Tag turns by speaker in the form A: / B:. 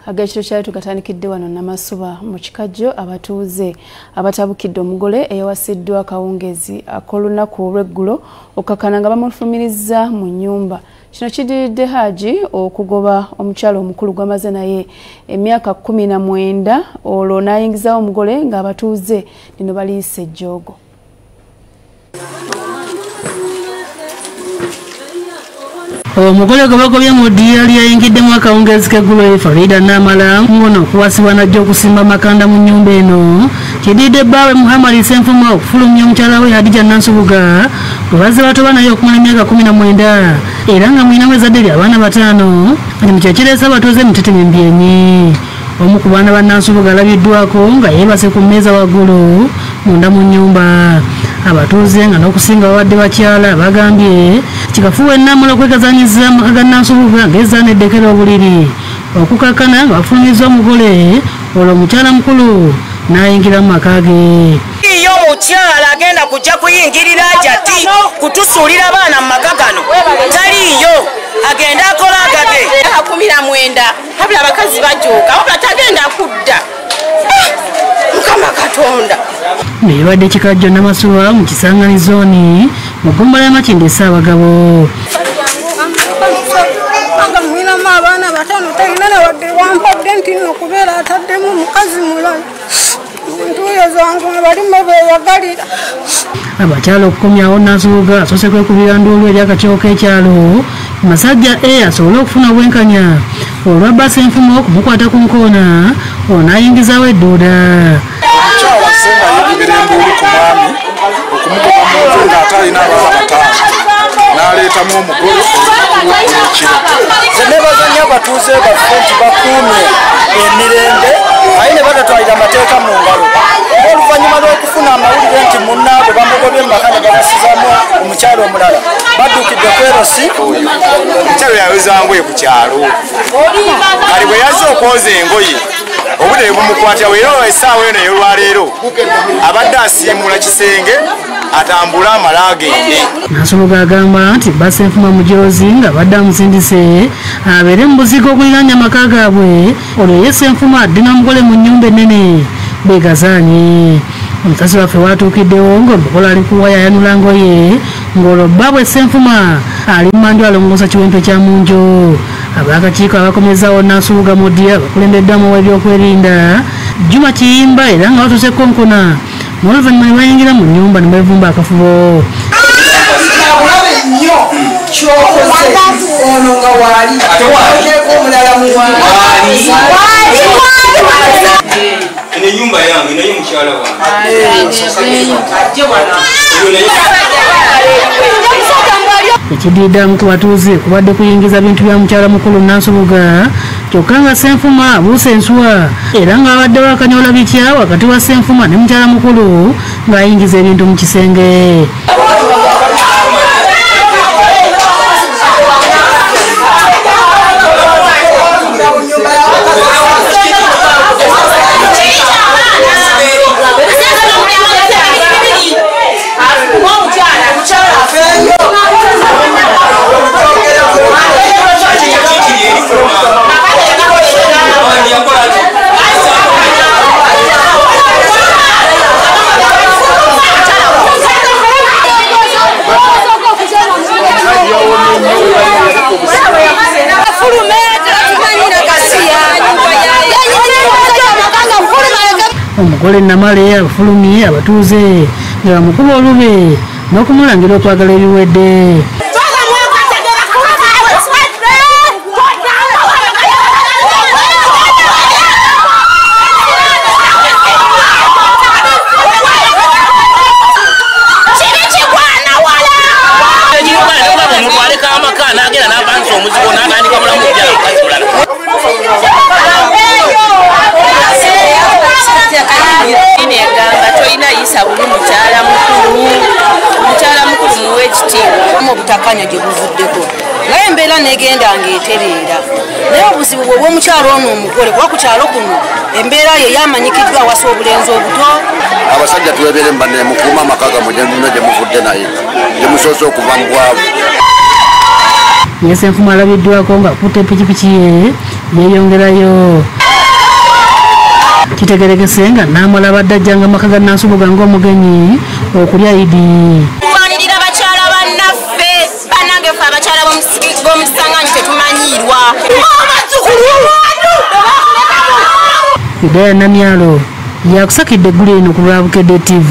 A: Agakiro kyali tugatandikidde wano Namasuba mu kikajjo abatuuze abatabukidde omugole eyawasiddwa akawungezi ak'olunaku olw'eggulo okukakana nga bamufumiriza mu nnyumba. Kino kidiridde Haji okugoba omukyalo omukulu gw'amaze naye emyaka 19 olwo n'ayingizawo omugole ng'abatuuze lino baliisa ejjoogo.
B: Omugole gobagobye mu ddiiro yali yayingiddemu akawungezi k'eggulo Farida Namala ngono okuwasibwa n'ajja okusimba makanda mu nnyumba eno kidiridde bbaawe Muhammad Senfuma okufulumya omukyala we Hadija Nansubuga gwe bazze batoba naye okumala emyaka 19 era nga mulinamu ezzadde ly'abaana 5 kati mu kyekireesa abatuuze Muteteme Mbyenyi. Omu ku baana ba Nansubuga alabiddwako nga yeebase ku mmeeza waggulu munda mu nnyumba. Abatuuze nga n'okusinga babadde bakyala bagambye kikafuwe Namala okwegazanyiza amaka ga Nansubuga ng'ezzaana eddekera obuliri okukakana nga bafulumiza omugole olwo omukyala mukulu n'ayingira mu maka ge.
C: Iyo omukyala agenda kujja kuyingirira jati kutusuulira abaana mu maka gano taliiyo agenda akola agage 19 habula abakazi bajooka wabula tagenda kudda Mukama Katonda.
B: Nebadde kikajjo Namasuba mu Kisangani zooni mu ggombolola ya Makindye Ssaabagabo.
D: Abaana batano talina na wadde wampadde nti nno kubeera ataddemu omukazi mulala ntuuyo zange balima beeyagalira.
B: Abakyala okukomyawo Nansubuga asoose kwekubira nduulu eri akakiiko k'ekyalo Masajja asobole okufuna obwenkanya olwa Bass Enfumo okumukwata ku nkoona onaayingizaawo edduuda.
E: Omukyala Senga yekubira enduulu ku mwami okumugoba mu nju ng'atalina abaana 5 n'aleetamu omugole olw'ekiro.
F: Ze nebazanya abatuuze baffe nti bakuumye emirembe aye ne batatwalira amateeka mu ngalo. Oluvannyuma lw'okufuna amawulire nti munnaabwe bamugobye mu maka ne babasizamu omukyalo omulala baddukidde ku erosi.
E: Omukyalo yaweza ngoye ku kyalo kali bwe yazze okwoza engoye obudde bumukwatira era essaawa eno ey'olwaleero abadde asiimula kisenge atambula amala agende.
B: Nansubuga agamba nti Bass Enfumo mujoozi nga badde amusindise abeere mu buzigo okuliraanya amaka gaabwe olwo ye Senfuma addina omugole mu nnyumba ennene beegazaanye. Omukazi waffe watuukiddewo ng'omugole ali ku waya ayanula ngoye ng'olwo bbaabwe Senfuma ali mu manju alongoosa kiwempe kya munjo. Ab'akakiiko abakomezzaawo Nansubuga mu ddiiro abakulembeddwamu ow'ebyokwerinda Juma Kiyimba era nga batuuse konkona n'oluvannyuma ne bayingira mu nnyumba ne beevumba akafubo.
G: Nyumba yangu naye mukyala
B: Ekidiriddamu ku batuuze kubadde kuyingiza bintu bya mukyala mukulu Nansubuga kyokka nga Senfuma abuuse ensuwa era ng'abadde wakanyola bitya wakati wa Senfuma ne mukyala mukulu ng'ayingiza ebintu mu kisenge. Omugole Namala abafulumye abatuuze nga bamukuba olube n'okumulangira okwagala ebiwedde.
D: Obutakanya gye buvuddeko naye embeera negenda ng'etereera naye obuzibu bw'omukyalo ono omugole kuba ku kyalo kuno embeera ye yamanyikiddwa awasa obulenzi obuto.
F: Abasajja tubeere mbane mukuuma amaka gammwe gye muvudde naye gye musoose okuva mu bwavu.
B: Ye Senfuma alabiddwako ng'akutte ppikipiki ye yeeyongerayo. Kitegerekese nga Namala abadde ajjanga maka ga Nansubuga ng'omugenyi okulya Idi.
C: Tuwanirira bakyala bannaffe bannange ffe abakyala b'omukisanganyi tetumanyirwa
B: Idaya Namyalo yakusakidde eggulu eno ku Lwabukedde TV.